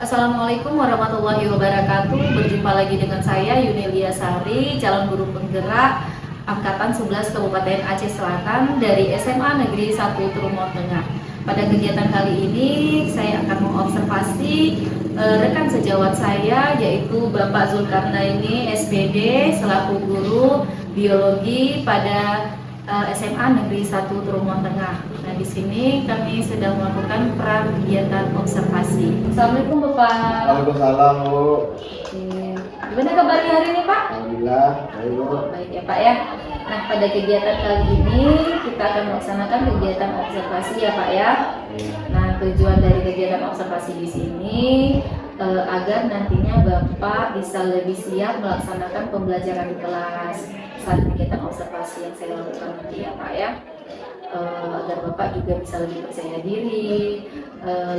Assalamualaikum warahmatullahi wabarakatuh. Berjumpa lagi dengan saya Yunelia Sari, calon guru penggerak angkatan 11 Kabupaten Aceh Selatan dari SMA Negeri 1 Trumon Tengah. Pada kegiatan kali ini saya akan mengobservasi rekan sejawat saya, yaitu Bapak Zulkarnaini SPD selaku guru biologi pada SMA Negeri 1 Trumon Tengah. Nah, di sini kami sedang melakukan kegiatan observasi. Assalamualaikum Bapak. Waalaikumsalam, Bu. Gimana kabarnya hari ini, Pak? Alhamdulillah, baik, Bu. Baik ya, Pak ya. Nah, pada kegiatan kali ini kita akan melaksanakan kegiatan observasi ya, Pak ya. Nah, tujuan dari kegiatan observasi di sini agar nantinya Bapak bisa lebih siap melaksanakan pembelajaran di kelas saat kegiatan observasi yang saya lakukan nanti ya, Pak ya. Agar Bapak juga bisa lebih percaya diri,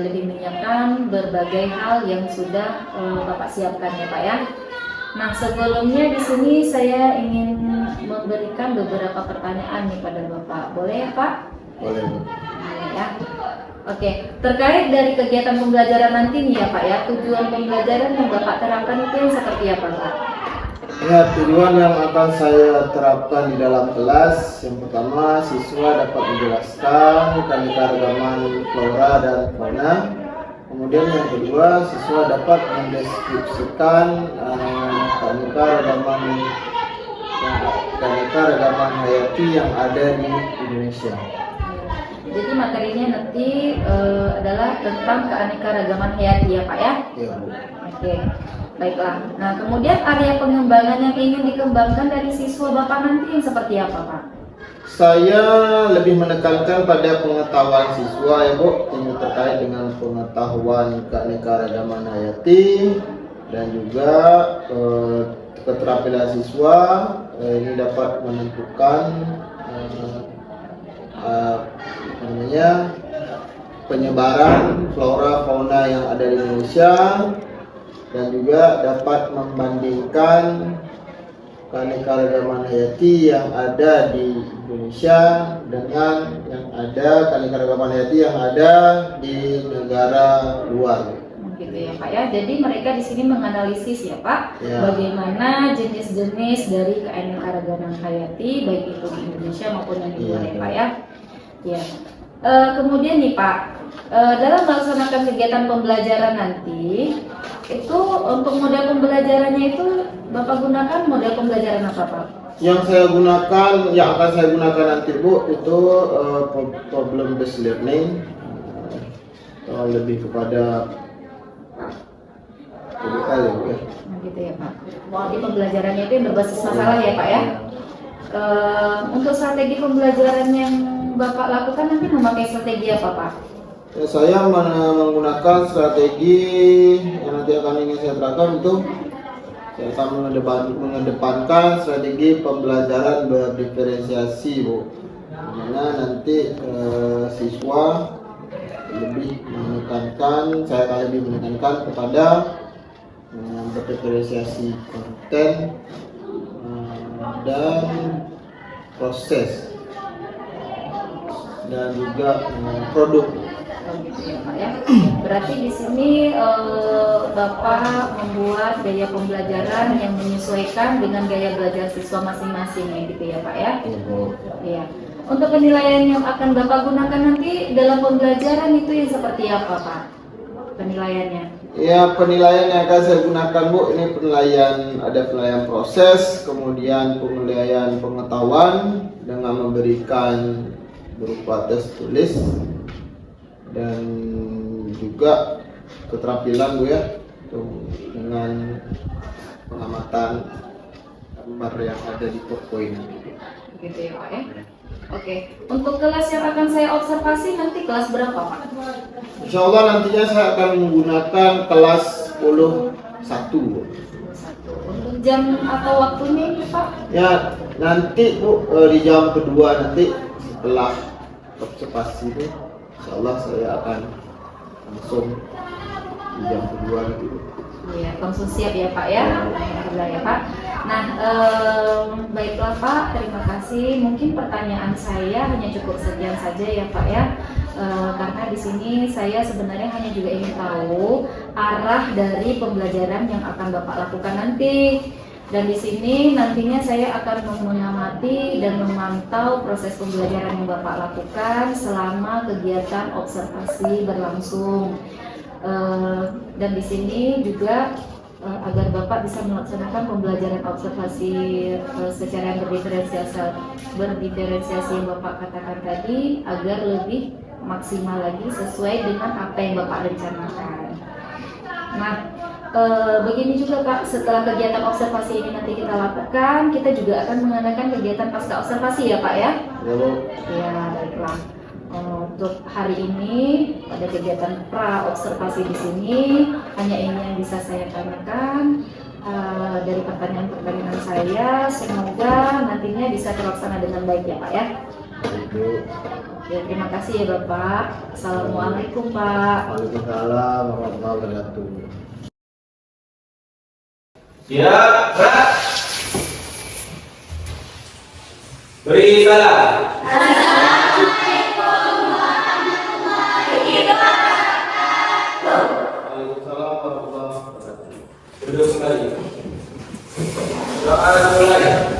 lebih menyiapkan berbagai hal yang sudah Bapak siapkan ya, Pak ya. Nah, sebelumnya di sini saya ingin memberikan beberapa pertanyaan nih pada Bapak. Boleh ya, Pak? Boleh, Bu. Boleh ya. Oke, terkait dari kegiatan pembelajaran nanti nih ya, Pak ya, tujuan pembelajaran yang Bapak terapkan itu yang seperti apa, Pak? Ya, tujuan yang akan saya terapkan di dalam kelas, yang pertama siswa dapat menjelaskan keanekaragaman flora dan fauna. Kemudian yang kedua, siswa dapat mendeskripsikan keanekaragaman hayati yang ada di Indonesia. Jadi materinya nanti adalah tentang keanekaragaman hayati ya, Pak ya? Ya, Bu. Oke, baiklah. Nah, kemudian area pengembangan yang ingin dikembangkan dari siswa Bapak nanti yang seperti apa, Pak? Saya lebih menekankan pada pengetahuan siswa ya, Bu, ini terkait dengan pengetahuan keanekaragaman hayati dan juga keterampilan siswa ini dapat menentukan penyebaran flora fauna yang ada di Indonesia dan juga dapat membandingkan keanekaragaman hayati yang ada di Indonesia dengan keanekaragaman hayati yang ada di negara luar. Gitu ya, Pak ya. Jadi mereka di sini menganalisis ya, Pak, Ya. bagaimana jenis-jenis dari keanekaragaman hayati baik itu di Indonesia maupun yang di luar ya, Pak ya. Ya. Kemudian nih Pak, dalam melaksanakan kegiatan pembelajaran nanti, itu untuk model pembelajarannya itu Bapak gunakan model pembelajaran apa, Pak? Yang akan saya gunakan nanti, Bu, itu problem based learning, lebih kepada PBL ya, Bu ya. Nah, gitu ya, Pak. Jadi pembelajarannya itu yang berbasis masalah ya, Pak ya. Untuk strategi pembelajaran yang Bapak lakukan nanti memakai strategi apa, Pak? Ya, saya menggunakan strategi yang nanti ingin saya terapkan itu saya akan mengedepankan strategi pembelajaran berdiferensiasi, Bu. Dimana nanti siswa saya akan lebih menekankan kepada berdiferensiasi konten dan proses dan juga produk. Gitu ya, Pak ya. Berarti di sini Bapak membuat gaya pembelajaran yang menyesuaikan dengan gaya belajar siswa masing-masing ya, gitu ya, Pak ya. Iya. Untuk penilaian yang akan Bapak gunakan nanti dalam pembelajaran itu yang seperti apa, Pak? Penilaiannya? Ya, penilaian yang akan saya gunakan, Bu, ini ada penilaian proses, kemudian penilaian pengetahuan dengan memberikan berupa tes tulis dan juga keterampilan, Bu ya, dengan pengamatan gambar yang ada di PowerPoint. Gitu ya, Pak ya. Oke, untuk kelas yang akan saya observasi nanti kelas berapa, Pak? Insya Allah nantinya saya akan menggunakan kelas 10-1, Bu. Untuk jam atau waktunya ini, Pak? Ya, nanti, Bu, di jam kedua nanti setelah observasi itu, insya Allah saya akan langsung di jam kedua nanti, Bu. Iya, langsung siap ya, Pak ya. Alhamdulillah ya, Pak. Nah, baiklah Pak, terima kasih. Mungkin pertanyaan saya hanya cukup sekian saja ya, Pak ya. karena di sini saya sebenarnya hanya juga ingin tahu arah dari pembelajaran yang akan Bapak lakukan nanti. Dan di sini nantinya saya akan mengamati dan memantau proses pembelajaran yang Bapak lakukan selama kegiatan observasi berlangsung. Dan di sini juga agar Bapak bisa melaksanakan pembelajaran observasi secara yang berdiferensiasi yang Bapak katakan tadi agar lebih maksimal lagi sesuai dengan apa yang Bapak rencanakan. Nah, begini juga Pak, setelah kegiatan observasi ini nanti kita lakukan, kita juga akan mengadakan kegiatan pasca observasi ya Pak ya? Ya, baiklah. Untuk hari ini pada kegiatan pra observasi di sini hanya ini yang bisa saya tanyakan dari pertanyaan-pertanyaan saya. Semoga nantinya bisa terlaksana dengan baik ya Pak ya. Oke, terima kasih ya Bapak. Assalamualaikum Pak. Waalaikumsalam warahmatullahi wabarakatuh. Siap, gerak. Beri salam. Waalaikumsalam warahmatullahi wabarakatuh. Duduk kembali. Doa mulai.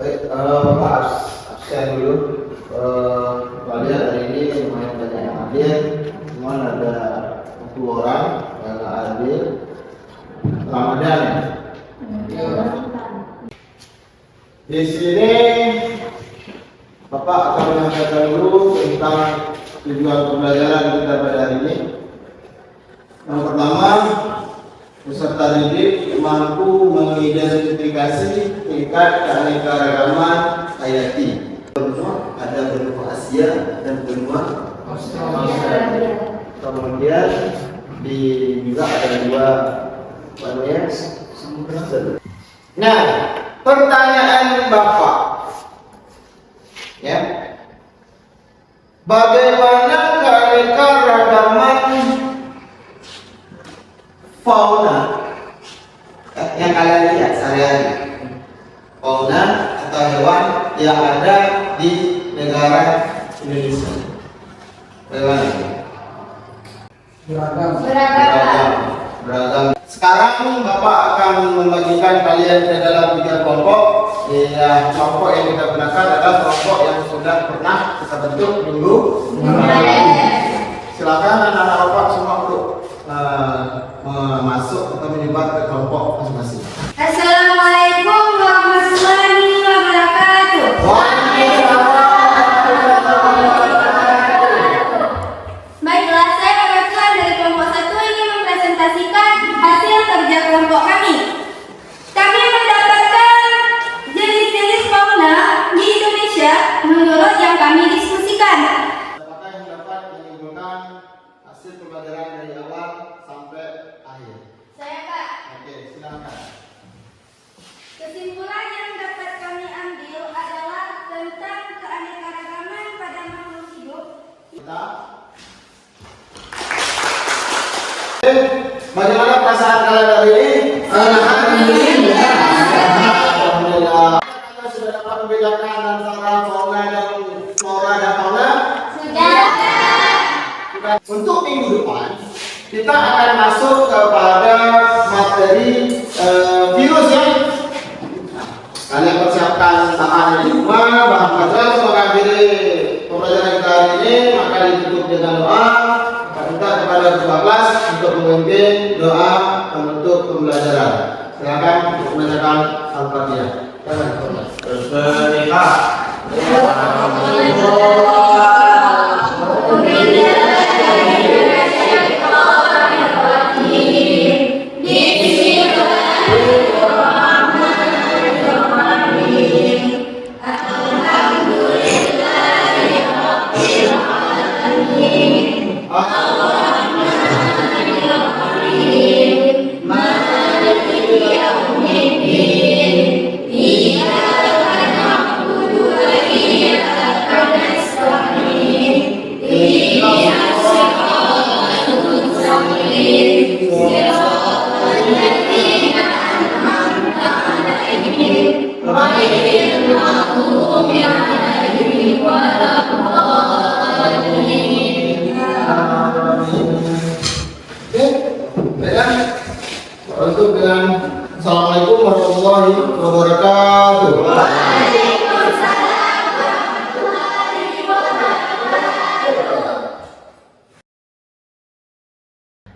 Baik, Pak absen dulu. Kalian hari ini lumayan banyak yang hadir. Cuma ada 10 orang yang nggak hadir. Ramadan. Di sini Bapak akan menyampaikan dulu tentang tujuan pembelajaran kita pada hari ini. Yang pertama, peserta didik mampu mengidentifikasi tingkat keanekaragaman hayati. Ada benua Asia dan benua Australia. Kemudian juga ada dua samudra. Nah, pertanyaan Bapak, ya, bagaimana keanekaragaman fauna yang kalian lihat sehari-hari? Fauna atau hewan yang ada di negara Indonesia. Bagaimana? Beragam. Sekarang Bapak akan membagikan kalian ke dalam 3 kelompok. Ya, kelompok yang kita gunakan adalah kelompok yang sudah pernah kita bentuk dulu. Silakan anak-anak Bapak semua untuk masuk atau menyebar ke kelompok masing-masing. Assalamualaikum warahmatullahi wabarakatuh. Baiklah, saya perwakilan dari kelompok 1 ingin mempresentasikan hasil kerja kelompok kami. Kami mendapatkan jenis-jenis fauna di Indonesia menurut yang kami diskusikan. Apakah yang dapat menimbulkan hasil pembelajaran dari awal sampai akhir? Saya Pak. Oke, silakan. Kesimpulan yang dapat kami ambil adalah tentang keanekaragaman pada makhluk hidup. Kita. Bagaimana perasaan kalian hari ini? Alhamdulillah. Alhamdulillah. Kita sudah dapat membedakan antara fauna dan flora dan fauna. Untuk minggu depan kita akan masuk kepada materi virus ya. Kalian persiapkan bahan di rumah, bahan pelajaran untuk mengakhiri pembelajaran kita hari ini. Maka ditutup dengan doa. Minta kepada ketua kelas untuk memimpin doa penutup pembelajaran. Silakan untuk membacakan Al-Fatihah. Bismillah. Oke, baiklah. Untuk dengan Assalamualaikum warahmatullahi wabarakatuh.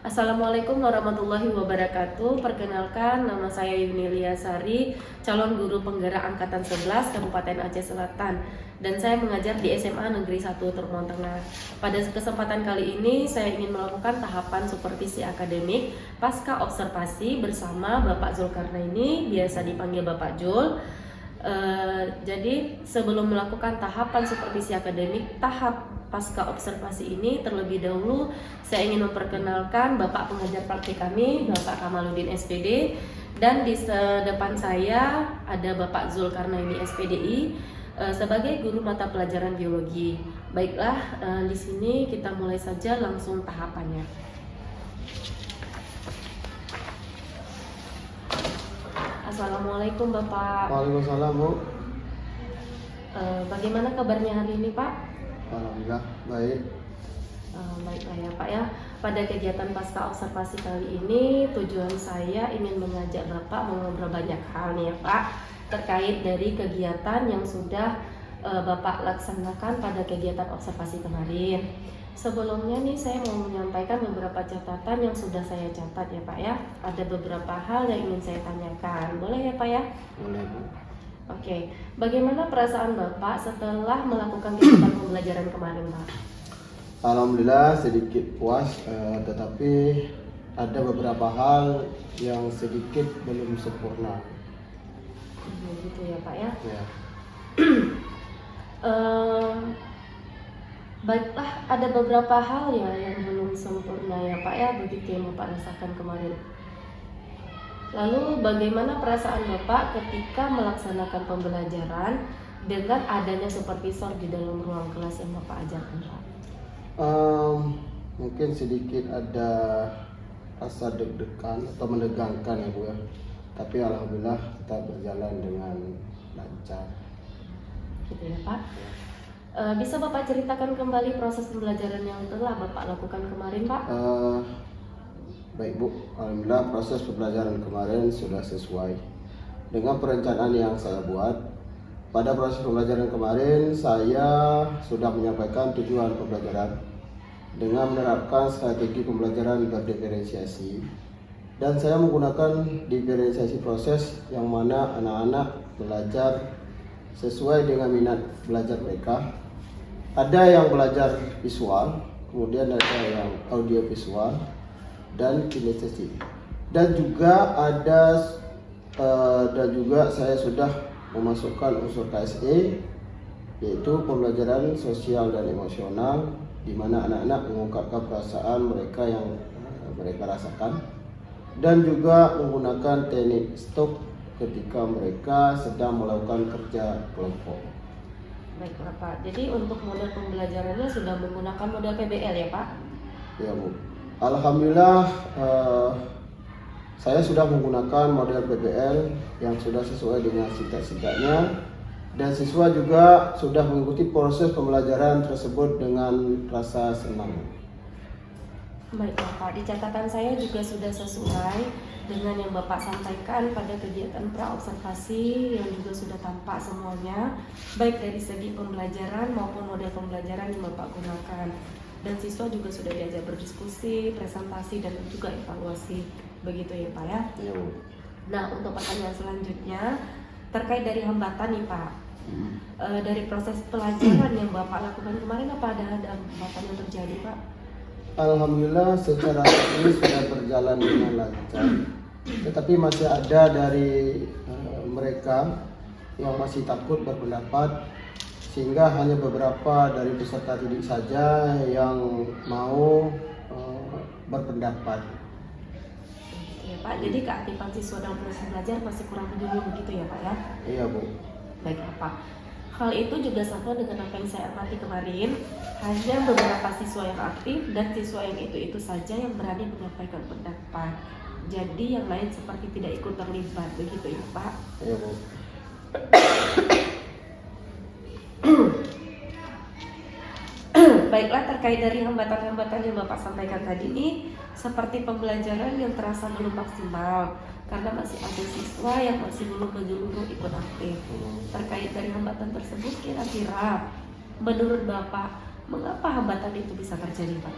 Assalamualaikum warahmatullahi wabarakatuh. Perkenalkan, nama saya Yunelia Sari, calon guru penggerak angkatan 11 Kabupaten Aceh Selatan, dan saya mengajar di SMA Negeri 1 Trenggalek Tengah. Pada kesempatan kali ini saya ingin melakukan tahapan supervisi akademik pasca observasi bersama Bapak Zulkarnaini, biasa dipanggil Bapak Jul. Jadi sebelum melakukan tahapan supervisi akademik tahap pasca observasi ini, terlebih dahulu saya ingin memperkenalkan Bapak pengajar praktik kami, Bapak Kamaludin SPD, dan di depan saya ada Bapak Zulkarnaini SPDI sebagai guru mata pelajaran biologi. Baiklah, di sini kita mulai saja langsung tahapannya. Assalamualaikum Bapak. Waalaikumsalam, Bu. Bagaimana kabarnya hari ini Pak? Alhamdulillah baik. Baiklah ya Pak ya. Pada kegiatan pasca observasi kali ini tujuan saya ingin mengajak Bapak mengobrol banyak hal nih ya Pak, terkait dari kegiatan yang sudah Bapak laksanakan pada kegiatan observasi kemarin. Sebelumnya nih saya mau menyampaikan beberapa catatan yang sudah saya catat ya Pak ya. Ada beberapa hal yang ingin saya tanyakan. Boleh ya Pak ya? Boleh, Bu. Oke, bagaimana perasaan Bapak setelah melakukan kegiatan pembelajaran kemarin Pak? Alhamdulillah sedikit puas, tetapi ada beberapa hal yang sedikit belum sempurna. Gitu ya Pak ya. Ya. Baiklah, ada beberapa hal ya yang belum sempurna ya Pak ya, begitu yang Bapak rasakan kemarin. Lalu bagaimana perasaan Bapak ketika melaksanakan pembelajaran dengan adanya supervisor di dalam ruang kelas yang Bapak ajarkan Pak? Mungkin sedikit ada rasa deg-degan atau menegangkan ya Bu ya. Tapi alhamdulillah kita berjalan dengan lancar. Gitu ya Pak. Bisa Bapak ceritakan kembali proses pembelajaran yang telah Bapak lakukan kemarin Pak? Baik Bu, alhamdulillah proses pembelajaran kemarin sudah sesuai dengan perencanaan yang saya buat. Pada proses pembelajaran kemarin saya sudah menyampaikan tujuan pembelajaran dengan menerapkan strategi pembelajaran berdiferensiasi, dan saya menggunakan diferensiasi proses yang mana anak-anak belajar sesuai dengan minat belajar mereka. Ada yang belajar visual, kemudian ada yang audio visual dan kinestetik. Dan juga saya sudah memasukkan unsur KSE, yaitu pembelajaran sosial dan emosional, di mana anak-anak mengungkapkan perasaan mereka yang mereka rasakan, dan juga menggunakan teknik stop ketika mereka sedang melakukan kerja kelompok. Baiklah Pak, jadi untuk model pembelajarannya sudah menggunakan model PBL ya Pak? Ya Bu, alhamdulillah saya sudah menggunakan model PBL yang sudah sesuai dengan singkat-singkatnya, dan siswa juga sudah mengikuti proses pembelajaran tersebut dengan rasa senang. Baiklah Pak, di catatan saya juga sudah sesuai dengan yang Bapak sampaikan pada kegiatan pra-observasi yang juga sudah tampak semuanya, baik dari segi pembelajaran maupun model pembelajaran yang Bapak gunakan. Dan siswa juga sudah diajak berdiskusi, presentasi, dan juga evaluasi. Begitu ya Pak ya? Ya Bu. Nah, untuk pertanyaan selanjutnya terkait dari hambatan nih Pak. Dari proses pelajaran yang Bapak lakukan kemarin, apa ada hambatan yang terjadi Pak? Alhamdulillah secara teknis sudah berjalan dengan lancar, tetapi masih ada dari mereka yang masih takut berpendapat, sehingga hanya beberapa dari peserta didik saja yang mau berpendapat. Ya Pak, jadi keaktifan siswa dalam proses belajar masih kurang dulu begitu ya Pak ya? Iya Bu. Baiklah Pak. Hal itu juga sama dengan apa yang saya amati kemarin. Hanya beberapa siswa yang aktif dan siswa yang itu saja yang berani menyampaikan pendapat. Jadi yang lain seperti tidak ikut terlibat, begitu ya Pak? Iya Bu. Baiklah, terkait dari hambatan-hambatan yang Bapak sampaikan tadi ini, seperti pembelajaran yang terasa belum maksimal karena masih ada siswa yang masih belum menyeluruh ikut aktif. Terkait dari hambatan tersebut, kira-kira menurut Bapak, mengapa hambatan itu bisa terjadi, Pak?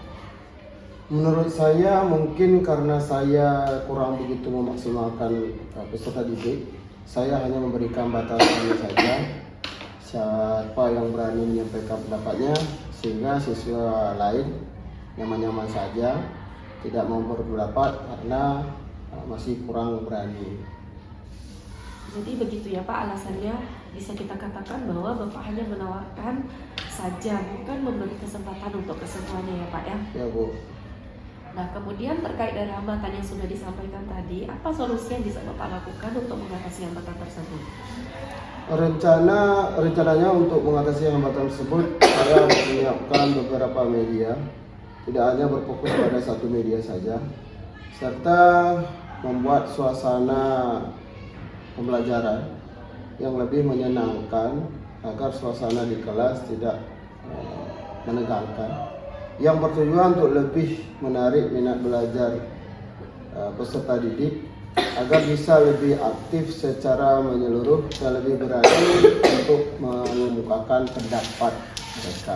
Menurut saya mungkin karena saya kurang begitu memaksimalkan peserta didik. Saya hanya memberikan batasan saja, siapa yang berani menyampaikan pendapatnya, sehingga siswa lain nyaman-nyaman saja, tidak mau berpendapat karena masih kurang berani. Jadi begitu ya Pak, alasannya bisa kita katakan bahwa Bapak hanya menawarkan saja, bukan memberi kesempatan untuk kesemuanya ya Pak ya? Ya Bu. Nah kemudian terkait dari hambatan yang sudah disampaikan tadi, apa solusi yang bisa Bapak lakukan untuk mengatasi hambatan tersebut? Rencananya untuk mengatasi hambatan tersebut, saya menyiapkan beberapa media, tidak hanya berfokus pada satu media saja, serta membuat suasana pembelajaran yang lebih menyenangkan agar suasana di kelas tidak menegangkan, yang bertujuan untuk lebih menarik minat belajar peserta didik agar bisa lebih aktif secara menyeluruh dan lebih berani untuk mengemukakan pendapat mereka.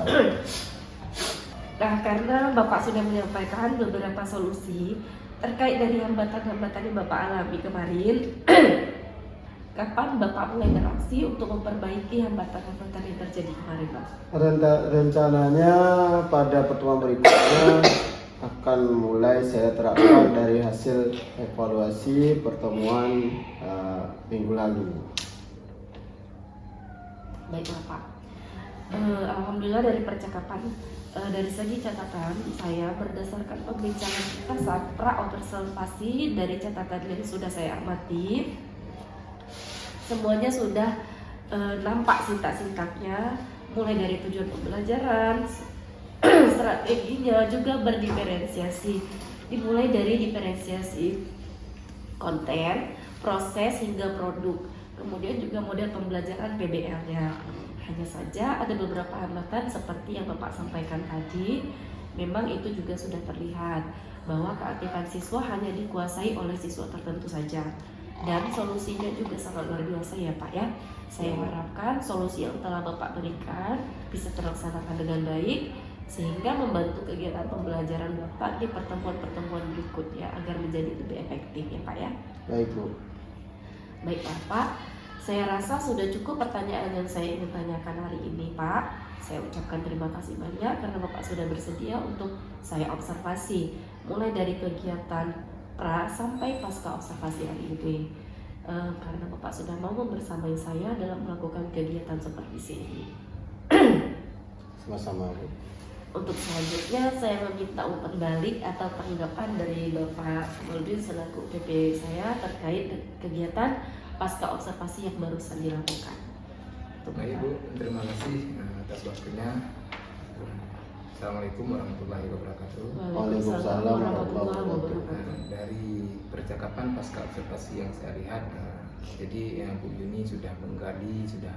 Nah karena Bapak sudah menyampaikan beberapa solusi terkait dari hambatan-hambatan yang Bapak alami kemarin, kapan Bapak mulai beraksi untuk memperbaiki hambatan-hambatan yang terjadi kemarin, Pak? Rencananya pada pertemuan berikutnya akan mulai saya terapkan dari hasil evaluasi pertemuan minggu lalu. Baiklah Pak. Alhamdulillah dari percakapan, dari segi catatan saya berdasarkan pembicaraan kita saat pra-observasi dari catatan yang sudah saya amati, semuanya sudah nampak sintak-sintaknya, mulai dari tujuan pembelajaran, strateginya juga berdiferensiasi, dimulai dari diferensiasi konten, proses hingga produk, kemudian juga model pembelajaran PBL-nya. Hanya saja ada beberapa hambatan seperti yang Bapak sampaikan tadi, memang itu juga sudah terlihat bahwa keaktifan siswa hanya dikuasai oleh siswa tertentu saja. Dan solusinya juga sangat luar biasa ya Pak ya. Saya harapkan solusi yang telah Bapak berikan bisa terlaksanakan dengan baik, sehingga membantu kegiatan pembelajaran Bapak di pertemuan-pertemuan berikutnya agar menjadi lebih efektif ya Pak ya. Baik Bu. Baiklah Pak, saya rasa sudah cukup pertanyaan yang saya ingin tanyakan hari ini Pak. Saya ucapkan terima kasih banyak karena Bapak sudah bersedia untuk saya observasi, mulai dari kegiatan pra sampai pasca observasi hari ini. Karena Bapak sudah mau membersamai saya dalam melakukan kegiatan seperti ini. Sama-sama Bu. Untuk selanjutnya saya meminta umpan balik atau tanggapan dari Bapak Nurdin selaku PP saya terkait kegiatan pasca observasi yang barusan dilakukan. Baik Bu, terima kasih atas waktunya. Assalamualaikum warahmatullahi wabarakatuh. Waalaikumsalam warahmatullahi wabarakatuh. Dari percakapan pasca observasi yang saya lihat, jadi Bu Yuni sudah menggali, sudah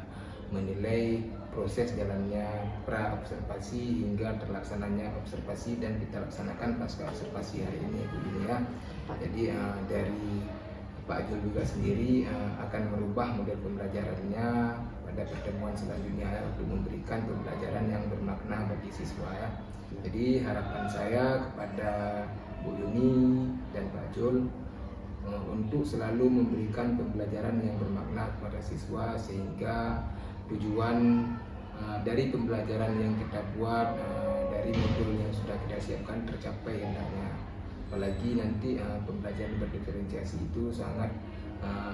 menilai proses jalannya pra observasi hingga terlaksananya observasi dan kita laksanakan pasca observasi hari ini Bu Yuni ya. Jadi dari Pak Jul juga sendiri akan merubah model pembelajarannya pada pertemuan selanjutnya untuk memberikan pembelajaran yang bermakna bagi siswa ya. Jadi harapan saya kepada Bu Yuni dan Pak Jul untuk selalu memberikan pembelajaran yang bermakna kepada siswa sehingga tujuan dari pembelajaran yang kita buat, dari modul yang sudah kita siapkan tercapai hendaknya. Apalagi nanti pembelajaran berdiferensiasi itu sangat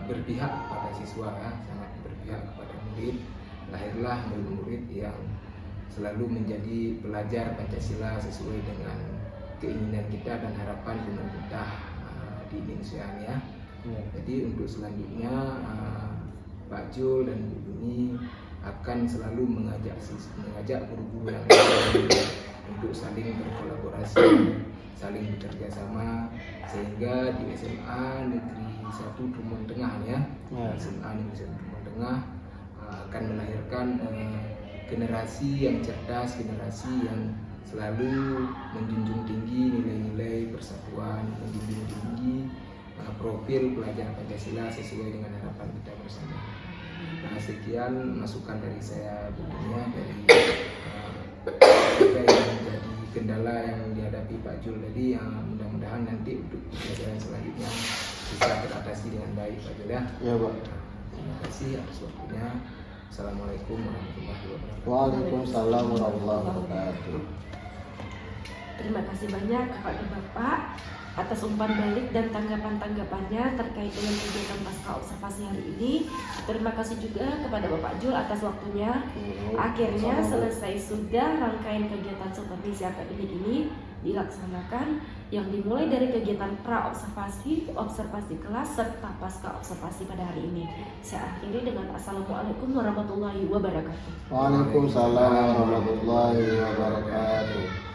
berpihak kepada siswa ya, sangat berpihak kepada murid. Lahirlah murid-murid yang selalu menjadi pelajar Pancasila sesuai dengan keinginan kita dan harapan pemerintah di Indonesia ya. Jadi untuk selanjutnya Pak Jul dan Bu Yuni akan selalu mengajak guru-guru yang lain untuk saling berkolaborasi, saling bekerja sama sehingga di SMA Negeri 1 Trumon Tengah ya, SMA Negeri 1 Trumon Tengah akan melahirkan generasi yang cerdas, generasi yang selalu menjunjung tinggi nilai-nilai persatuan, menjunjung tinggi profil pelajaran Pancasila sesuai dengan harapan kita bersama. Nah, sekian masukan dari saya tentunya dari yang menjadi kendala yang dihadapi Pak Jul tadi, yang mudah-mudahan nanti untuk pelajaran selanjutnya bisa teratasi dengan baik Pak Jul ya. Ya Pak. Terima kasih atas waktunya. Assalamualaikum warahmatullahi wabarakatuh. Waalaikumsalam warahmatullahi wabarakatuh. Terima kasih banyak kepada Bapak atas umpan balik dan tanggapan-tanggapannya terkait dengan kegiatan pasca observasi hari ini. Terima kasih juga kepada Bapak Jul atas waktunya. Akhirnya selesai sudah rangkaian kegiatan supervisi akademik ini dilaksanakan, yang dimulai dari kegiatan pra-observasi, observasi kelas, serta pasca observasi pada hari ini. Saya akhiri dengan Assalamualaikum warahmatullahi wabarakatuh. Waalaikumsalam warahmatullahi wabarakatuh.